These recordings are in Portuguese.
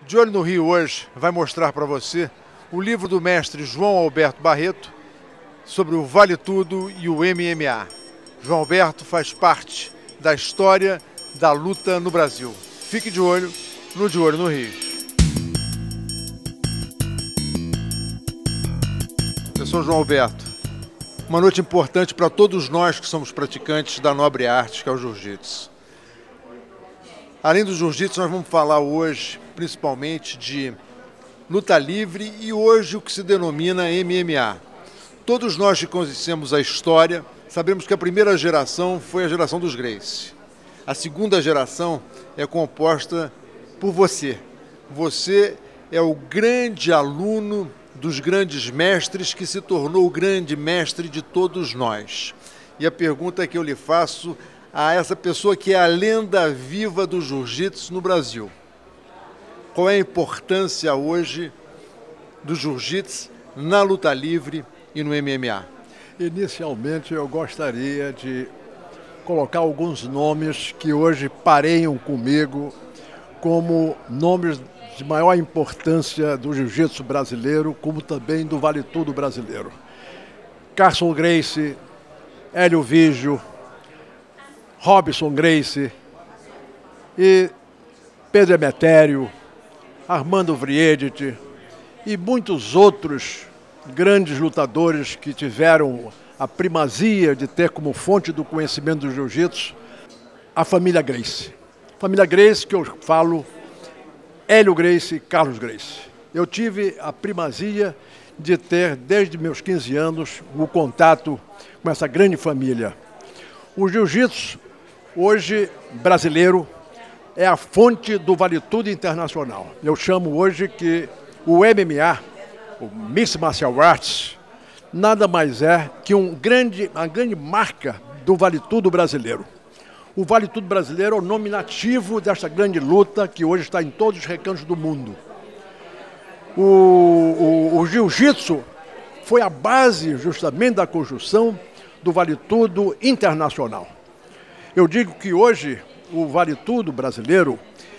De Olho no Rio hoje vai mostrar para você o livro do mestre João Alberto Barreto sobre o Vale Tudo e o MMA. João Alberto faz parte da história da luta no Brasil. Fique de olho no De Olho no Rio. Professor João Alberto, uma noite importante para todos nós que somos praticantes da nobre arte que é o jiu-jitsu. Além do jiu-jitsu, nós vamos falar hoje principalmente de luta livre e hoje o que se denomina MMA. Todos nós que conhecemos a história sabemos que a primeira geração foi a geração dos Gracie. A segunda geração é composta por você. Você é o grande aluno dos grandes mestres que se tornou o grande mestre de todos nós. E a pergunta que eu lhe faço a essa pessoa que é a lenda viva do jiu-jitsu no Brasil: qual é a importância hoje do jiu-jitsu na luta livre e no MMA? Inicialmente eu gostaria de colocar alguns nomes que hoje pareiam comigo como nomes de maior importância do jiu-jitsu brasileiro, como também do Vale Tudo brasileiro. Carlson Gracie, Hélio Vígio, Robson Gracie e Pedro Emetério, Armando Vriedt e muitos outros grandes lutadores que tiveram a primazia de ter como fonte do conhecimento do jiu-jitsu a família Gracie. Família Gracie que eu falo, Hélio Gracie e Carlos Gracie. Eu tive a primazia de ter, desde meus 15 anos, o contato com essa grande família. O jiu-jitsu, hoje brasileiro, é a fonte do Vale Tudo internacional. Eu chamo hoje que o MMA, o Mixed Martial Arts, nada mais é que uma grande marca do Vale Tudo brasileiro. O Vale Tudo brasileiro é o nominativo desta grande luta que hoje está em todos os recantos do mundo. O jiu-jitsu foi a base justamente da construção do Vale Tudo internacional. Eu digo que hoje o Vale Tudo brasileiro,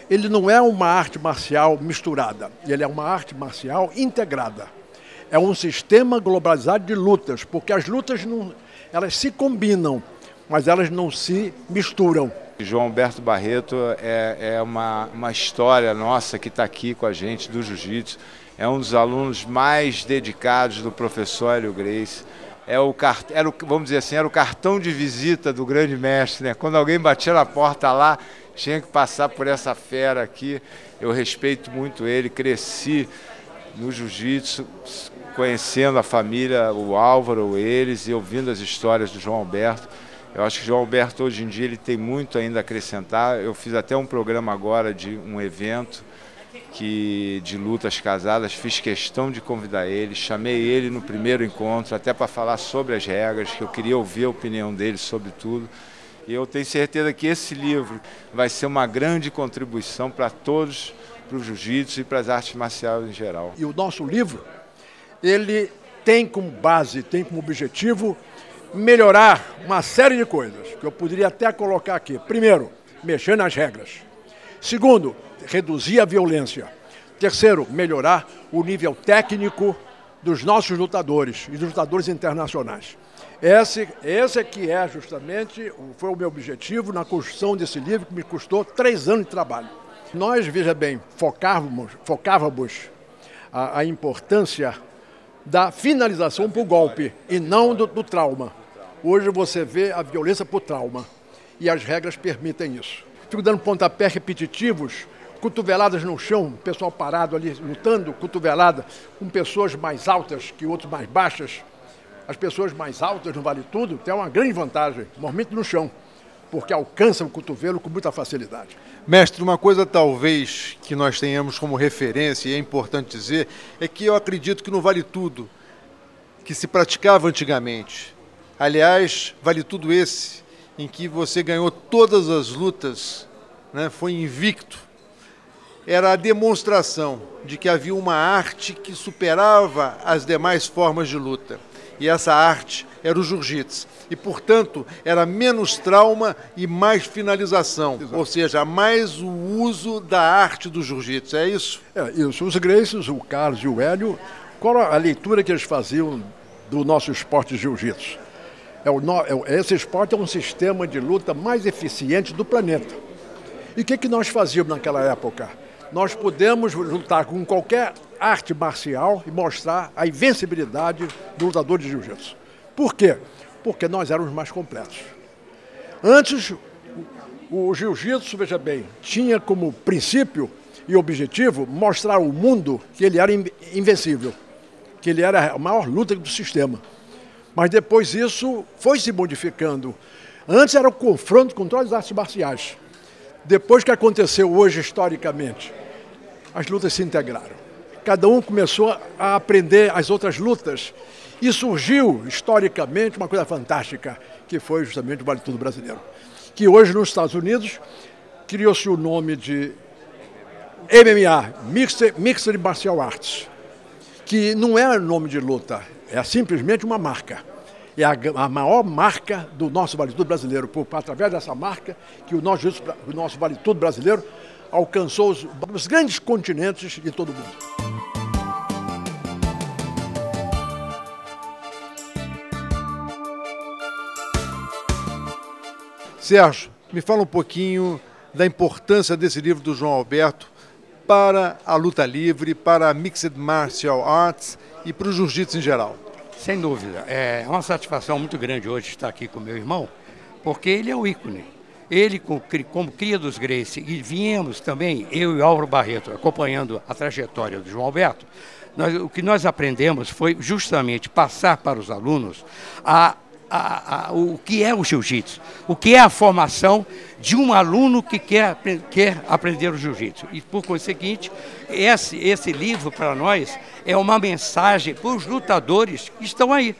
ele não é uma arte marcial misturada, ele é uma arte marcial integrada. É um sistema globalizado de lutas, porque as lutas elas se combinam, mas elas não se misturam. João Alberto Barreto é uma história nossa que está aqui com a gente do jiu-jitsu. É um dos alunos mais dedicados do professor Hélio Gracie. Vamos dizer assim, era o cartão de visita do grande mestre, né? Quando alguém batia na porta lá, tinha que passar por essa fera aqui. Eu respeito muito ele, cresci no jiu-jitsu, conhecendo a família, o Álvaro, eles, e ouvindo as histórias do João Alberto. Eu acho que o João Alberto, hoje em dia, ele tem muito ainda a acrescentar. Eu fiz até um programa agora de um evento de lutas casadas, fiz questão de convidar ele, chamei ele no primeiro encontro, até para falar sobre as regras, que eu queria ouvir a opinião dele sobre tudo. E eu tenho certeza que esse livro vai ser uma grande contribuição para todos, para o jiu-jitsu e para as artes marciais em geral. E o nosso livro, ele tem como base, tem como objetivo melhorar uma série de coisas, que eu poderia até colocar aqui. Primeiro, mexer nas regras. Segundo, reduzir a violência. Terceiro, melhorar o nível técnico dos nossos lutadores e dos lutadores internacionais. Esse que é justamente, foi o meu objetivo na construção desse livro, que me custou 3 anos de trabalho. Nós, veja bem, focávamos a importância da finalização por golpe e não do trauma. Hoje você vê a violência por trauma e as regras permitem isso. Fico dando pontapés repetitivos, cotoveladas no chão, pessoal parado ali lutando, cotovelada com pessoas mais altas que outros mais baixas. As pessoas mais altas no Vale Tudo têm uma grande vantagem, normalmente no chão, porque alcançam o cotovelo com muita facilidade. Mestre, uma coisa talvez que nós tenhamos como referência, e é importante dizer, é que eu acredito que no Vale Tudo, que se praticava antigamente, aliás, Vale Tudo esse, em que você ganhou todas as lutas, né, foi invicto, era a demonstração de que havia uma arte que superava as demais formas de luta. E essa arte era o jiu-jitsu. E, portanto, era menos trauma e mais finalização. Exato. Ou seja, mais o uso da arte do jiu-jitsu. É isso? É isso. Os Gracies, o Carlos e o Hélio, qual a leitura que eles faziam do nosso esporte de jiu-jitsu? Esse esporte é um sistema de luta mais eficiente do planeta. E o que nós fazíamos naquela época? Nós podemos lutar com qualquer arte marcial e mostrar a invencibilidade do lutador de jiu-jitsu. Por quê? Porque nós éramos mais completos. Antes, o jiu-jitsu, veja bem, tinha como princípio e objetivo mostrar ao mundo que ele era invencível, que ele era a maior luta do sistema. Mas depois isso foi se modificando. Antes era o confronto com todas as artes marciais. Depois que aconteceu hoje, historicamente, as lutas se integraram. Cada um começou a aprender as outras lutas e surgiu, historicamente, uma coisa fantástica, que foi justamente o Vale Tudo brasileiro. Que hoje, nos Estados Unidos, criou-se o nome de MMA, Mixed Martial Arts, que não é nome de luta, é simplesmente uma marca. É a maior marca do nosso Vale Tudo brasileiro. Através dessa marca que o nosso Vale Tudo brasileiro alcançou os grandes continentes de todo o mundo. Sérgio, me fala um pouquinho da importância desse livro do João Alberto para a luta livre, para a Mixed Martial Arts e para o jiu-jitsu em geral. Sem dúvida. É uma satisfação muito grande hoje estar aqui com meu irmão, porque ele é o ícone. Ele, como cria dos Gracie, e viemos também, eu e Álvaro Barreto, acompanhando a trajetória do João Alberto, o que nós aprendemos foi justamente passar para os alunos o que é o jiu-jitsu, o que é a formação de um aluno que quer aprender o jiu-jitsu. E, por conseguinte, esse livro, para nós, é uma mensagem para os lutadores que estão aí.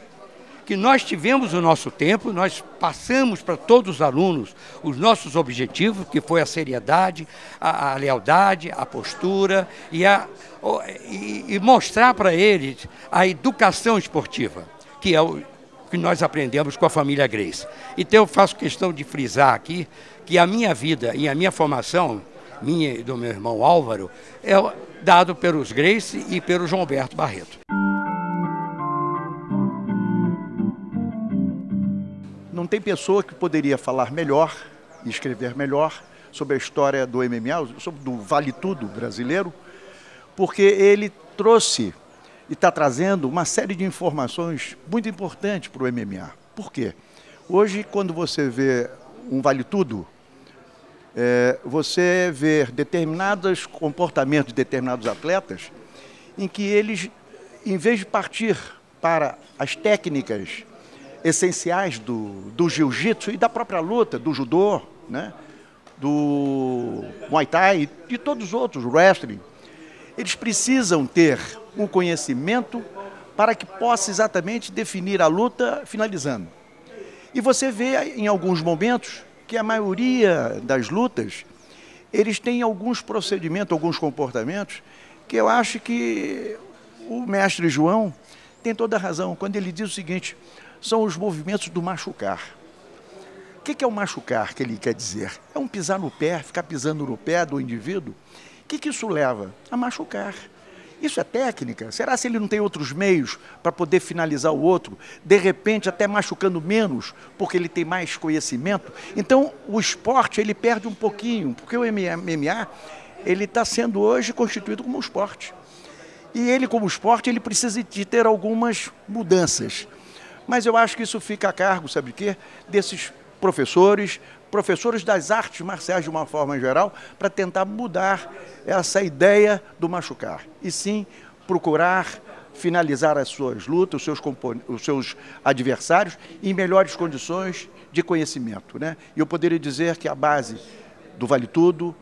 Que nós tivemos o nosso tempo, nós passamos para todos os alunos os nossos objetivos, que foi a seriedade, a lealdade, a postura e mostrar para eles a educação esportiva, que é o que nós aprendemos com a família Gracie. Então eu faço questão de frisar aqui que a minha vida e a minha formação, minha e do meu irmão Álvaro, é dado pelos Gracie e pelo João Alberto Barreto. Não tem pessoa que poderia falar melhor e escrever melhor sobre a história do MMA, sobre do Vale Tudo brasileiro, porque ele trouxe e está trazendo uma série de informações muito importantes para o MMA. Por quê? Hoje, quando você vê um Vale Tudo, você vê determinados comportamentos de determinados atletas em que eles, em vez de partir para as técnicas essenciais do jiu-jitsu e da própria luta, do judô, né, do Muay Thai e de todos os outros, wrestling, eles precisam ter um conhecimento para que possa exatamente definir a luta finalizando. E você vê em alguns momentos que a maioria das lutas, eles têm alguns procedimentos, alguns comportamentos, que eu acho que o mestre João tem toda a razão quando ele diz o seguinte: são os movimentos do machucar. O que é o machucar que ele quer dizer? É um pisar no pé, ficar pisando no pé do indivíduo. O que isso leva? A machucar. Isso é técnica? Será se ele não tem outros meios para poder finalizar o outro? De repente, até machucando menos, porque ele tem mais conhecimento? Então, o esporte, ele perde um pouquinho, porque o MMA, ele está sendo hoje constituído como um esporte. E ele, como esporte, ele precisa de ter algumas mudanças. Mas eu acho que isso fica a cargo, sabe de quê? Desses professores das artes marciais de uma forma geral, para tentar mudar essa ideia do machucar. E sim, procurar finalizar as suas lutas, os seus adversários em melhores condições de conhecimento, né? E eu poderia dizer que a base do Vale Tudo,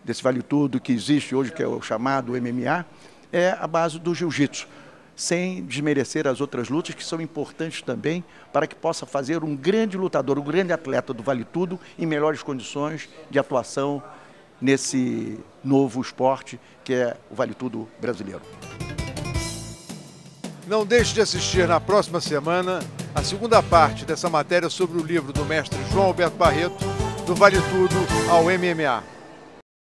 desse Vale Tudo que existe hoje, que é o chamado MMA, é a base do jiu-jitsu, sem desmerecer as outras lutas que são importantes também para que possa fazer um grande lutador, um grande atleta do Vale Tudo em melhores condições de atuação nesse novo esporte que é o Vale Tudo brasileiro. Não deixe de assistir na próxima semana a segunda parte dessa matéria sobre o livro do mestre João Alberto Barreto, do Vale Tudo ao MMA.